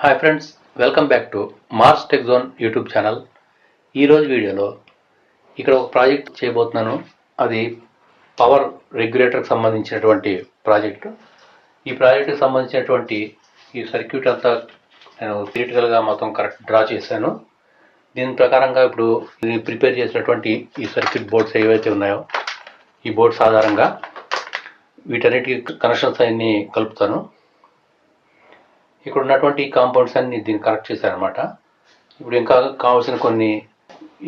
Hi friends, welcome back to Mars Tech Zone YouTube channel. ఈరోజు వీడియోలో ఇక్కడ ఒక ప్రాజెక్ట్ చేయబోతున్నాను. అది పవర్ రెగ్యులేటర్కి సంబంధించినటువంటి ప్రాజెక్టు. ఈ ప్రాజెక్టుకి సంబంధించినటువంటి ఈ సర్క్యూట్ అంతా నేను థియరిటికల్గా మొత్తం కరెక్ట్ డ్రా చేశాను. దీని ప్రకారంగా ఇప్పుడు ప్రిపేర్ చేసినటువంటి ఈ సర్క్యూట్ బోర్డ్స్ ఏవైతే ఉన్నాయో ఈ బోర్డ్స్ ఆధారంగా వీటన్నిటి కనెక్షన్స్ అన్ని కలుపుతాను. ఇక్కడ ఉన్నటువంటి కాంపౌండ్స్ అన్ని దీన్ని కనెక్ట్ చేశాను అనమాట. ఇప్పుడు ఇంకా కావాల్సిన కొన్ని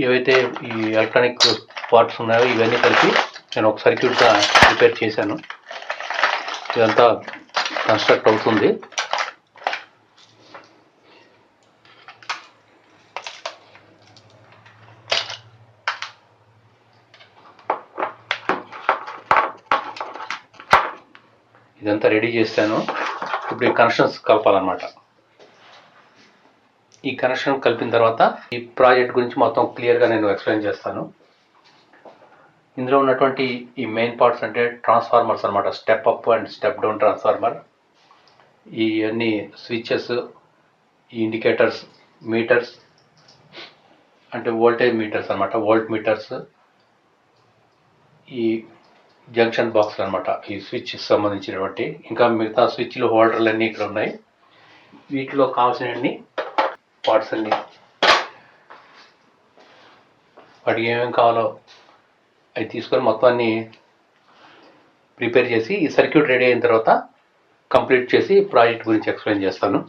ఏవైతే ఈ ఎలక్ట్రానిక్ పార్ట్స్ ఉన్నాయో ఇవన్నీ కలిపి నేను ఒక సర్క్యూట్గా ప్రిపేర్ చేశాను. ఇదంతా కన్స్ట్రక్ట్ అవుతుంది. ఇదంతా రెడీ చేశాను. ఇప్పుడు ఈ కనెక్షన్స్ కలపాలన్నమాట. ఈ కనెక్షన్ కలిపిన తర్వాత ఈ ప్రాజెక్ట్ గురించి మొత్తం క్లియర్గా నేను ఎక్స్ప్లెయిన్ చేస్తాను. ఇందులో ఉన్నటువంటి ఈ మెయిన్ పార్ట్స్ అంటే ట్రాన్స్ఫార్మర్స్ అనమాట. Step up and step down transformer, ఈ అన్ని స్విచెస్, ఈ ఇండికేటర్స్, మీటర్స్ అంటే వోల్టేజ్ మీటర్స్ అనమాట, వోల్ట్ మీటర్స్, ఈ జంక్షన్ బాక్స్ అనమాట, ఈ స్విచ్ సంబంధించినటువంటి, ఇంకా మిగతా స్విచ్లు హోల్డర్లు అన్నీ ఇక్కడ ఉన్నాయి. వీటిలో కావాల్సినవన్నీ పార్ట్స్ అన్ని వాటికి ఏమేమి కావాలో అవి తీసుకొని మొత్తం అన్ని ప్రిపేర్ చేసి ఈ సర్క్యూట్ రెడీ అయిన తర్వాత కంప్లీట్ చేసి ప్రాజెక్ట్ గురించి ఎక్స్ప్లెయిన్ చేస్తాను.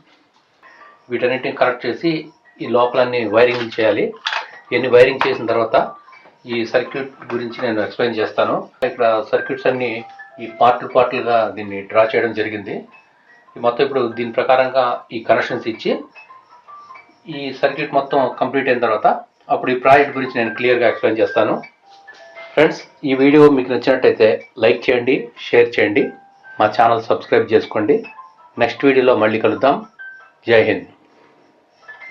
వీటన్నిటిని కరెక్ట్ చేసి ఈ లోపలన్నీ వైరింగ్ చేయాలి. ఇవన్నీ వైరింగ్ చేసిన తర్వాత ఈ సర్క్యూట్ గురించి నేను ఎక్స్ప్లెయిన్ చేస్తాను. ఇక్కడ సర్క్యూట్స్ అన్ని ఈ పార్ట్లుగా దీన్ని డ్రా చేయడం జరిగింది. మొత్తం ఇప్పుడు దీని ప్రకారంగా ఈ కనెక్షన్స్ ఇచ్చి ఈ సర్క్యూట్ మొత్తం కంప్లీట్ అయిన తర్వాత అప్పుడు ఈ ప్రాజెక్ట్ గురించి నేను క్లియర్గా ఎక్స్ప్లెయిన్ చేస్తాను. ఫ్రెండ్స్, ఈ వీడియో మీకు నచ్చినట్టయితే లైక్ చేయండి, షేర్ చేయండి, మా ఛానల్ సబ్స్క్రైబ్ చేసుకోండి. నెక్స్ట్ వీడియోలో మళ్ళీ కలుద్దాం. జై హింద్.